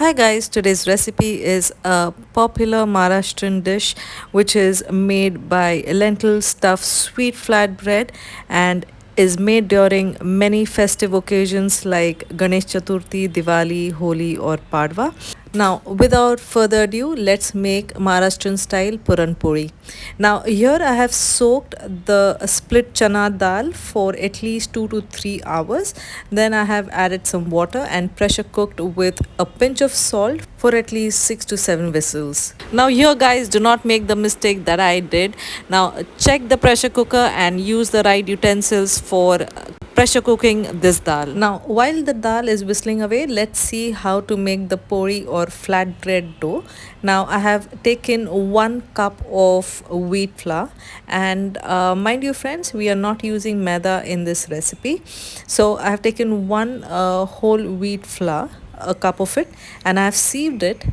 Hi guys, today's recipe is a popular Maharashtrian dish which is made by lentil stuffed sweet flatbread and is made during many festive occasions like Ganesh Chaturthi, Diwali, Holi or Padwa. Now, without further ado, let's make Maharashtrian style Puran puri. Now, here I have soaked the split chana dal for at least 2 to 3 hours. Then I have added some water and pressure cooked with a pinch of salt for at least 6 to 7 whistles. Now, here guys, do not make the mistake that I did. Now, check the pressure cooker and use the right utensils for pressure cooking this dal. Now, while the dal is whistling away, let's see how to make the pori or flatbread dough. Now, I have taken 1 cup of wheat flour, and mind you, friends, we are not using maida in this recipe. So, I have taken one whole wheat flour, a cup of it, and I have sieved it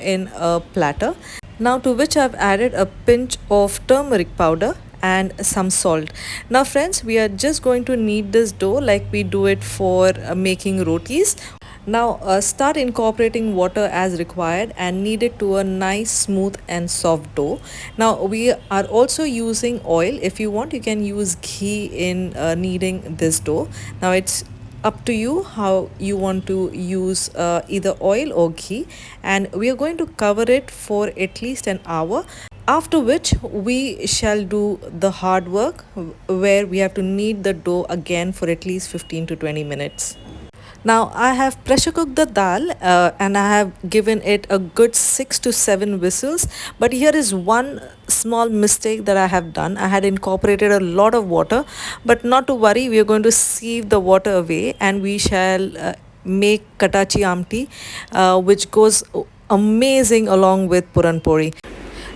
in a platter. Now, to which I've added a pinch of turmeric powder and some salt. Now friends, we are just going to knead this dough like we do it for making rotis. Now start incorporating water as required and knead it to a nice smooth and soft dough. Now we are also using oil. If you want, you can use ghee in kneading this dough. Now it's up to you how you want to use either oil or ghee, and we are going to cover it for at least an hour, after which we shall do the hard work where we have to knead the dough again for at least 15 to 20 minutes. Now I have pressure cooked the dal and I have given it a good 6 to 7 whistles. But here is one small mistake that I have done. I had incorporated a lot of water, but not to worry, we are going to sieve the water away and we shall make Katachi amti, which goes amazing along with Puran pori.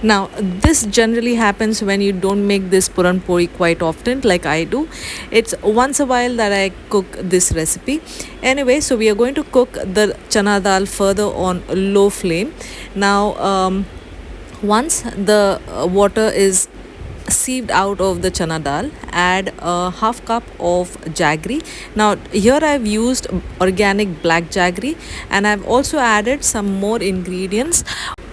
Now, this generally happens when you don't make this Puran pori quite often like I do. It's once a while that I cook this recipe. Anyway, so we are going to cook the chana dal further on low flame. Now, once the water is sieved out of the chana dal, add a half cup of jaggery. Now here I've used organic black jaggery, and I've also added some more ingredients: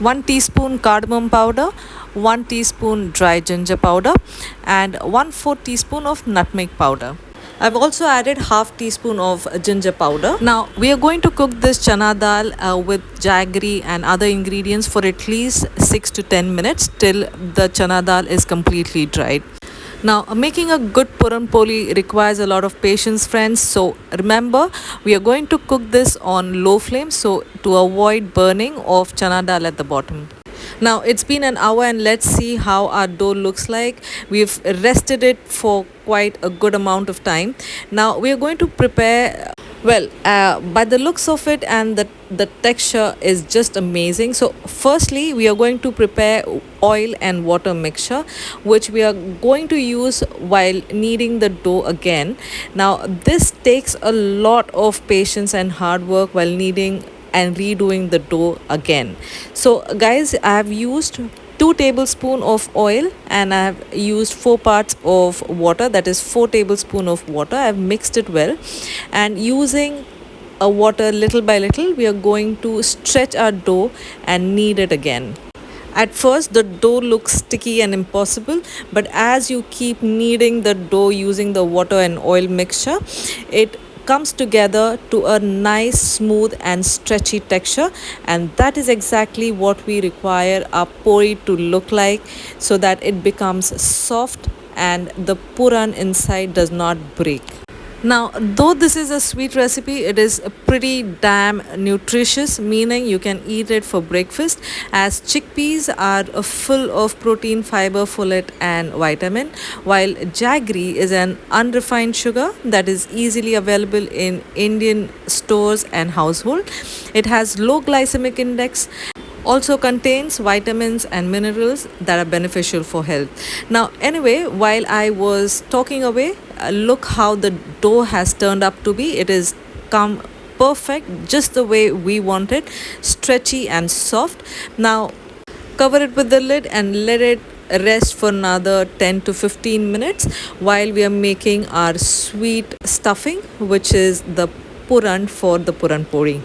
1 teaspoon cardamom powder, 1 teaspoon dry ginger powder, and 1/4 teaspoon of nutmeg powder. I've also added half teaspoon of ginger powder. Now we are going to cook this chana dal with jaggery and other ingredients for at least 6 to 10 minutes till the chana dal is completely dried. Now, making a good Puran poli requires a lot of patience, friends. So remember, we are going to cook this on low flame so to avoid burning of chana dal at the bottom. Now it's been an hour and let's see how our dough looks like. We've rested it for quite a good amount of time. Now we are going to prepare, well, by the looks of it, and the texture is just amazing. So firstly, we are going to prepare oil and water mixture, which we are going to use while kneading the dough again. Now this takes a lot of patience and hard work while kneading and redoing the dough again. So guys, I have used 2 tablespoons of oil and I have used 4 parts of water, that is 4 tablespoons of water. I have mixed it well, and using a water little by little, we are going to stretch our dough and knead it again. At first, the dough looks sticky and impossible, but as you keep kneading the dough using the water and oil mixture, it comes together to a nice smooth and stretchy texture, and that is exactly what we require our pori to look like, so that it becomes soft and the puran inside does not break. Now, though this is a sweet recipe, it is pretty damn nutritious, meaning you can eat it for breakfast, as chickpeas are full of protein, fiber, folate and vitamin, while jaggery is an unrefined sugar that is easily available in Indian stores and household. It has low glycemic index, also contains vitamins and minerals that are beneficial for health. Now anyway, while I was talking away, look how the dough has turned up to be. It is come perfect, just the way we want it, stretchy and soft. Now cover it with the lid and let it rest for another 10 to 15 minutes while we are making our sweet stuffing, which is the puran for the puran puri.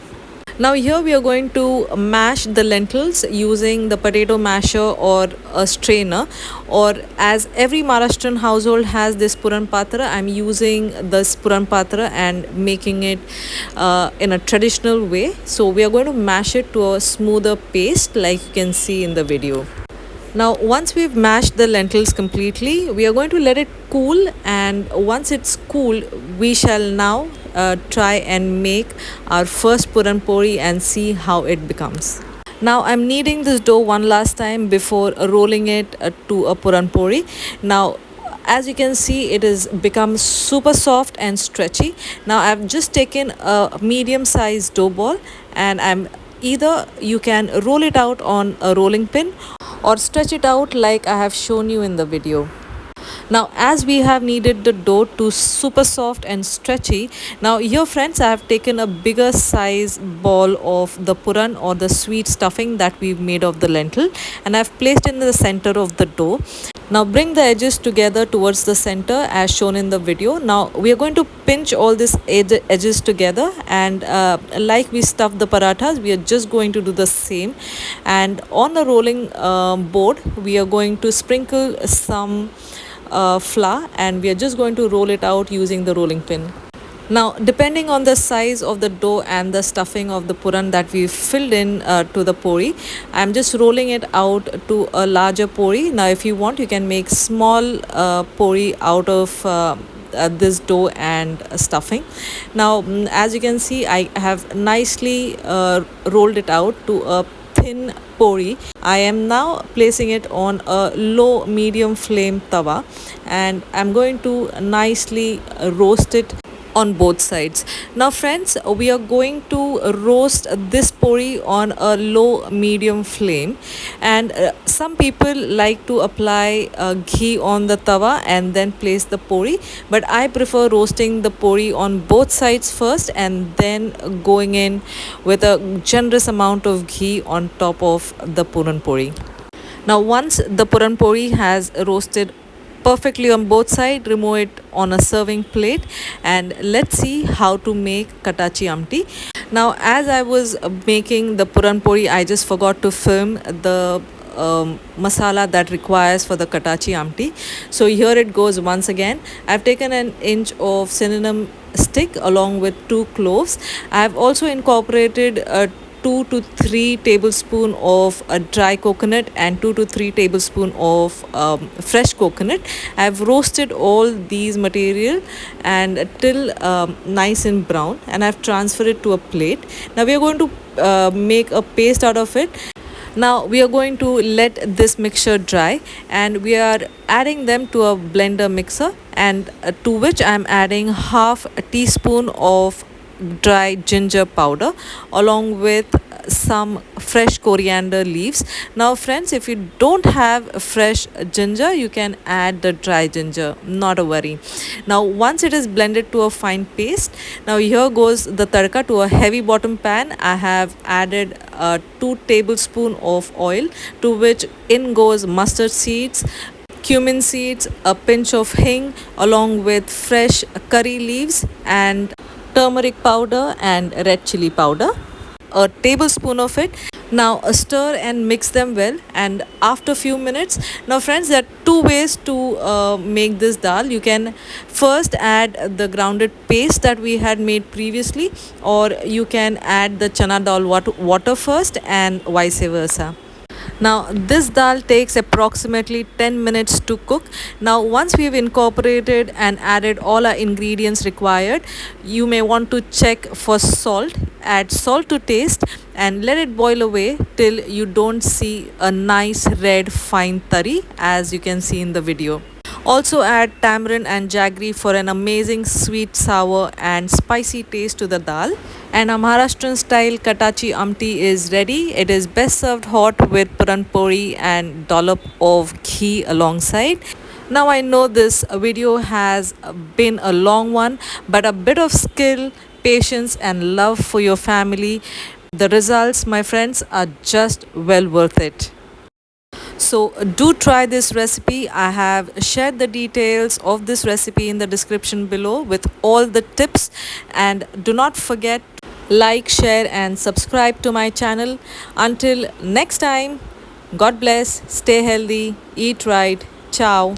Now here we are going to mash the lentils using the potato masher or a strainer, or as every Maharashtrian household has this Puran patra, I'm using this Puran patra and making it in a traditional way. So we are going to mash it to a smoother paste like you can see in the video. Now, once we've mashed the lentils completely, we are going to let it cool, and once it's cool, we shall now try and make our first puran pori and see how it becomes. Now I'm kneading this dough one last time before rolling it to a puran pori. Now as you can see, it has become super soft and stretchy. Now I've just taken a medium sized dough ball, and I'm either you can roll it out on a rolling pin or stretch it out like I have shown you in the video. Now as we have kneaded the dough to super soft and stretchy, now here friends, I have taken a bigger size ball of the puran or the sweet stuffing that we've made of the lentil, and I've placed it in the center of the dough. Now bring the edges together towards the center as shown in the video. Now we are going to pinch all these edges together, and like we stuffed the parathas, we are just going to do the same. And on the rolling board, we are going to sprinkle some flour, and we are just going to roll it out using the rolling pin. Now depending on the size of the dough and the stuffing of the puran that we filled in to the pori, I'm just rolling it out to a larger pori. Now if you want, you can make small pori out of this dough and stuffing. Now as you can see, I have nicely rolled it out to a thin pori. I am now placing it on a low medium flame tawa, and I'm going to nicely roast it on both sides. Now friends, we are going to roast this pori on a low medium flame, and some people like to apply ghee on the tawa and then place the pori, but I prefer roasting the pori on both sides first and then going in with a generous amount of ghee on top of the puran pori. Now once the puran pori has roasted perfectly on both sides, remove it on a serving plate, and let's see how to make Katachi amti. Now as I was making the puran pori, I just forgot to film the masala that requires for the Katachi amti. So here it goes once again. I've taken an inch of cinnamon stick along with 2 cloves. I've also incorporated 2 to 3 tablespoon of dry coconut and 2 to 3 tablespoon of fresh coconut. I've roasted all these material and till nice and brown, and I've transferred it to a plate. Now we are going to make a paste out of it. Now we are going to let this mixture dry, and we are adding them to a blender mixer, and to which I am adding half a teaspoon of dry ginger powder along with some fresh coriander leaves. Now friends, if you don't have fresh ginger, you can add the dry ginger, not a worry. Now once it is blended to a fine paste, now here goes the tadka. To a heavy bottom pan, I have added 2 tablespoon of oil, to which in goes mustard seeds, cumin seeds, a pinch of hing along with fresh curry leaves and turmeric powder and red chili powder, a tablespoon of it. Now stir and mix them well, and after few minutes, now friends, there are 2 ways to make this dal. You can first add the grounded paste that we had made previously, or you can add the chana dal water first, and vice versa. Now this dal takes approximately 10 minutes to cook. Now once we've incorporated and added all our ingredients required, you may want to check for salt. Add salt to taste and let it boil away till you don't see a nice red fine tari, as you can see in the video. Also add tamarind and jaggery for an amazing sweet, sour and spicy taste to the dal. And a Maharashtrian style Katachi amti is ready. It is best served hot with puran pori and dollop of ghee alongside. Now I know this video has been a long one, but a bit of skill, patience and love for your family, the results, my friends, are just well worth it. So do try this recipe. I have shared the details of this recipe in the description below with all the tips, and do not forget Like, share, and subscribe to my channel. Until next time, God bless, stay healthy, eat right. Ciao.